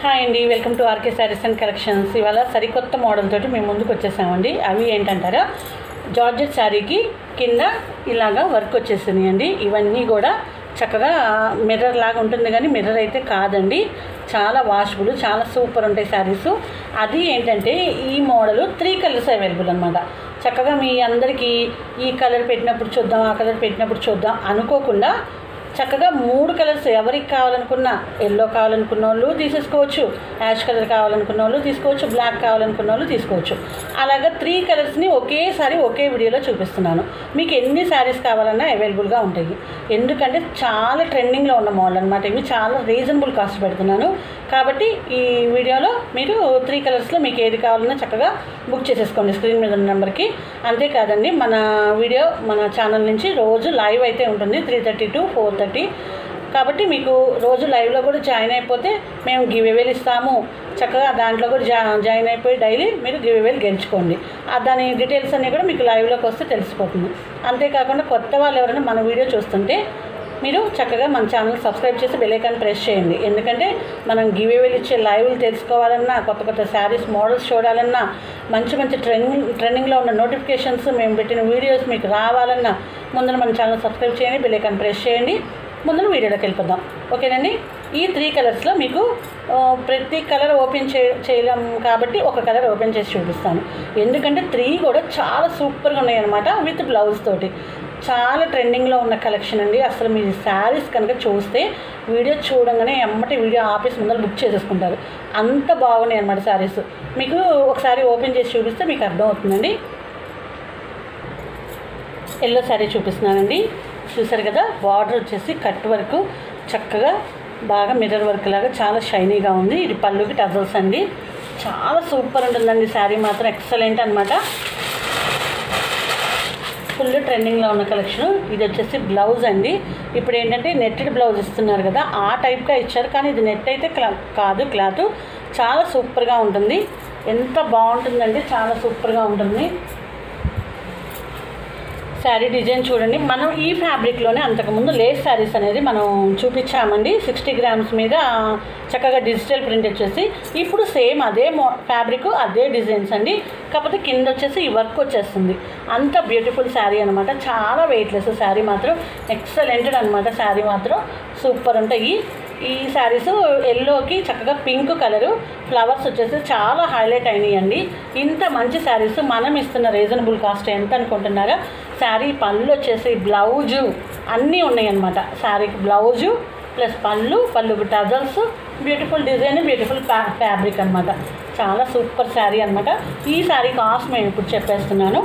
Hi అండి, welcome to RK Sarees and Collections. ఇవాళ సరికొత్త మోడల్ తోటి మేము ముందుకు వచ్చేసామండి. అవి ఏంటంటారా, జార్జెట్ శారీకి కింద ఇలాగా వర్క్ వచ్చేసింది అండి. ఇవన్నీ కూడా చక్కగా మిర్రర్ లాగా ఉంటుంది, కానీ మిర్రర్ అయితే కాదండి. చాలా వాషబుల్, చాలా సూపర్ ఉంటాయి శారీస్. అది ఏంటంటే ఈ మోడల్ 3 కలర్స్ అవైలబుల్ అనమాట. చక్కగా మీ అందరికీ ఈ కలర్ పెట్టినప్పుడు చూద్దాం, ఆ కలర్ పెట్టినప్పుడు చూద్దాం అనుకోకుండా చక్కగా 3 కలర్స్ ఎవరికి కావాలనుకున్నా, ఎల్లో కావాలనుకున్న వాళ్ళు తీసేసుకోవచ్చు, యాష్ కలర్ కావాలనుకున్న వాళ్ళు తీసుకోవచ్చు, బ్లాక్ కావాలనుకున్న వాళ్ళు తీసుకోవచ్చు. అలాగా 3 కలర్స్ని ఒకేసారి ఒకే వీడియోలో చూపిస్తున్నాను. మీకు ఎన్ని శారీస్ కావాలన్నా అవైలబుల్గా ఉంటాయి. ఎందుకంటే చాలా ట్రెండింగ్లో ఉన్న మోడల్ అనమాట. ఇవి చాలా రీజనబుల్ కాస్ట్ పెడుతున్నాను కాబట్టి ఈ వీడియోలో మీరు 3 కలర్స్లో మీకు ఏది కావాలన్నా చక్కగా బుక్ చేసేసుకోండి స్క్రీన్ మీద ఉన్న నెంబర్కి. అంతేకాదండి, మన వీడియో మన ఛానల్ నుంచి రోజు లైవ్ అయితే ఉంటుంది 3:30 to 4:30. కాబట్టి మీకు రోజు లైవ్లో కూడా జాయిన్ అయిపోతే మేము గివ్ అవేలు ఇస్తాము. చక్కగా దాంట్లో కూడా జాయిన్ అయిపోయి డైలీ మీరు గివ్ అవేలు గెలుచుకోండి. దాని డీటెయిల్స్ అన్నీ కూడా మీకు లైవ్లోకి వస్తే తెలిసిపోతుంది. అంతేకాకుండా కొత్త వాళ్ళు ఎవరైనా మన వీడియో చూస్తుంటే మీరు చక్కగా మన ఛానల్ సబ్స్క్రైబ్ చేసి బెల్ ఐకాన్ ప్రెస్ చేయండి. ఎందుకంటే మనం గివ్ అవేలు ఇచ్చే లైవ్లు తెలుసుకోవాలన్నా, కొత్త కొత్త శారీస్ మోడల్స్ చూడాలన్నా, మంచి మంచి ట్రెండింగ్లో ఉన్న నోటిఫికేషన్స్, మేము పెట్టిన వీడియోస్ మీకు రావాలన్నా ముందర మన ఛానల్ సబ్స్క్రైబ్ చేయండి, బెల్ ఐకాన్ ప్రెస్ చేయండి. ముందర వీడియోలోకి వెళ్ళిపోదాం. ఓకేనండి. ఈ 3 కలర్స్లో మీకు ప్రతి కలర్ ఓపెన్ చేయలేం కాబట్టి ఒక కలర్ ఓపెన్ చేసి చూపిస్తాను. ఎందుకంటే 3 కూడా చాలా సూపర్గా ఉన్నాయి అనమాట. విత్ బ్లౌజ్ తోటి చాలా ట్రెండింగ్లో ఉన్న కలెక్షన్ అండి. అసలు మీరు శారీస్ కనుక చూస్తే వీడియో చూడంగానే ఎమ్మటి వీడియో ఆపేసి ముందర బుక్ చేసేసుకుంటారు. అంత బాగున్నాయి అనమాట శారీస్. మీకు ఒకసారి ఓపెన్ చేసి చూపిస్తే మీకు అర్థమవుతుందండి. ఎల్లో శారీ చూపిస్తున్నానండి. చూసారు కదా, బార్డర్ వచ్చేసి కట్ వర్క్ చక్కగా బాగా మిర్రర్ వర్క్ లాగా చాలా షైనీగా ఉంది. ఇది పళ్ళుకి టజల్స్ అండి. చాలా సూపర్ ఉంటుందండి శారీ మాత్రం, ఎక్సలెంట్ అనమాట. ఫుల్ ట్రెండింగ్లో ఉన్న కలెక్షన్. ఇది వచ్చేసి బ్లౌజ్ అండి. ఇప్పుడు ఏంటంటే నెట్టెడ్ బ్లౌజ్ ఇస్తున్నారు కదా, ఆ టైప్గా ఇచ్చారు, కానీ ఇది నెట్ అయితే కాదు, క్లాత్ చాలా సూపర్గా ఉంటుంది. ఎంత బాగుంటుందండి, చాలా సూపర్గా ఉంటుంది. శారీ డిజైన్ చూడండి. మనం ఈ ఫ్యాబ్రిక్లోనే అంతకుముందు లేస్ శారీస్ అనేది మనం చూపించామండి. 60 గ్రామ్స్ మీద చక్కగా డిజిటల్ ప్రింట్ వచ్చేసి, ఇప్పుడు సేమ్ అదే ఫ్యాబ్రిక్, అదే డిజైన్స్ అండి. కాకపోతే కింద వచ్చేసి ఈ వర్క్ వచ్చేస్తుంది. అంత బ్యూటిఫుల్ శారీ అనమాట. చాలా వెయిట్లెస్ శారీ మాత్రం, ఎక్సలెంటెడ్ అనమాట. శారీ మాత్రం సూపర్ ఉంటాయి. ఈ శారీస్ ఎల్లోకి చక్కగా పింక్ కలరు ఫ్లవర్స్ వచ్చేసి చాలా హైలైట్ అయినాయండి. ఇంత మంచి శారీస్ మనం ఇస్తున్న రీజనబుల్ కాస్ట్ ఎంత అనుకుంటున్నారా? శారీ పళ్ళు వచ్చేసి బ్లౌజు అన్నీ ఉన్నాయి అన్నమాట. శారీకి బ్లౌజు ప్లస్ పళ్ళుకి tassels, beautiful design, beautiful fabric అనమాట. చాలా సూపర్ శారీ అనమాట. ఈ శారీ కాస్ట్ మేము ఇప్పుడు చెప్పేస్తున్నాను.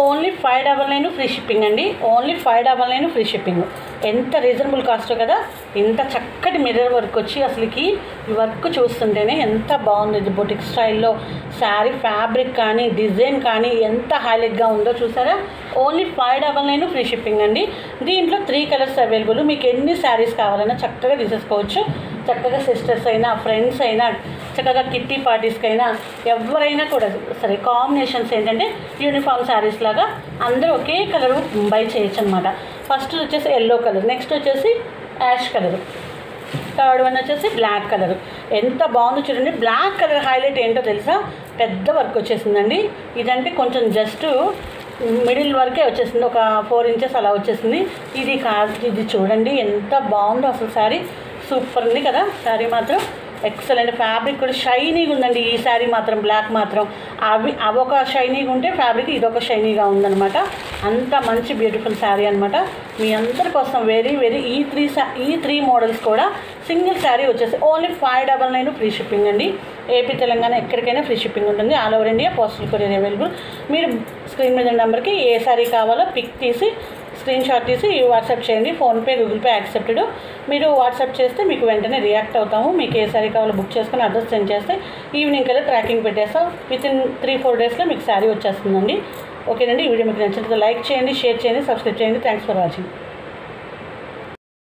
ఓన్లీ 599 ఫ్రీ షిప్పింగ్ అండి. Only 599 free shipping. ఎంత రీజనబుల్ కాస్ట్ కదా. ఇంత చక్కటి మిర్రర్ వర్క్ వచ్చి అసలుకి ఈ వర్క్ చూస్తుంటేనే ఎంత బాగుంది. ఇది బొటిక్ స్టైల్లో శారీ ఫ్యాబ్రిక్ కానీ డిజైన్ కానీ ఎంత హైలైట్గా ఉందో చూసారా. ఓన్లీ 599 ఫ్రీ షిప్పింగ్ అండి. దీంట్లో 3 కలర్స్ అవైలబుల్. మీకు ఎన్ని శారీస్ కావాలన్నా చక్కగా తీసేసుకోవచ్చు. చక్కగా సిస్టర్స్ అయినా, ఫ్రెండ్స్ అయినా, చక్కగా కిట్టి పార్టీస్కైనా ఎవరైనా కూడా సరే. కాంబినేషన్స్ ఏంటంటే యూనిఫామ్ శారీస్ లాగా అందరూ ఒకే కలర్ బై చేయొచ్చు అనమాట. ఫస్ట్ వచ్చేసి ఎల్లో కలర్, నెక్స్ట్ వచ్చేసి యాష్ కలర్, థర్డ్ వన్ వచ్చేసి బ్లాక్ కలర్. ఎంత బాగుందో చూడండి. బ్లాక్ కలర్ హైలైట్ ఏంటో తెలుసా, పెద్ద వర్క్ వచ్చేసిందండి. ఇదంటే కొంచెం జస్ట్ మిడిల్ వరకే వచ్చేసింది, ఒక 4 ఇంచెస్ అలా వచ్చేసింది. ఇది కాదు, ఇది చూడండి ఎంత బాగుందో అసలు. శారీ సూపర్ ఉంది కదా. శారీ మాత్రం ఎక్సలెంట్. ఫ్యాబ్రిక్ కూడా షైనీగా ఉందండి. ఈ శారీ మాత్రం బ్లాక్ మాత్రం అవొక షైనీగా ఉంటే ఫ్యాబ్రిక్ ఇదొక షైనీగా ఉందన్నమాట. అంత మంచి బ్యూటిఫుల్ శారీ అనమాట. మీ అందరి కోసం వెరీ ఈ త్రీ మోడల్స్ కూడా సింగిల్ శారీ వచ్చేసి ఓన్లీ 599 ఫ్రీ షిప్పింగ్ అండి. ఏపీ తెలంగాణ ఎక్కడికైనా ఫ్రీ షిప్పింగ్ ఉంటుంది. All over India postal courier available. మీరు స్క్రీన్ మీద నెంబర్కి ఏ శారీ కావాలో పిక్ తీసి స్క్రీన్ షాట్ తీసి వాట్సాప్ చేయండి. PhonePe, Google pay accepted. మీరు వాట్సాప్ చేస్తే మీకు వెంటనే రియాక్ట్ అవుతాము. మీకు ఏ శారీ కావాలో బుక్ చేసుకుని అడ్రస్ సెండ్ చేస్తే ఈవినింగ్ కల్లా ట్రాకింగ్ పెట్టేస్తాం. వితిన్ 3-4 డేస్లో మీకు శారీ వచ్చేస్తుందండి. ఓకేనండి. ఈ వీడియో మీకు నచ్చినట్లయితే లైక్ చేయండి, షేర్ చేయండి, సబ్స్క్రైబ్ చేయండి. Thanks for watching.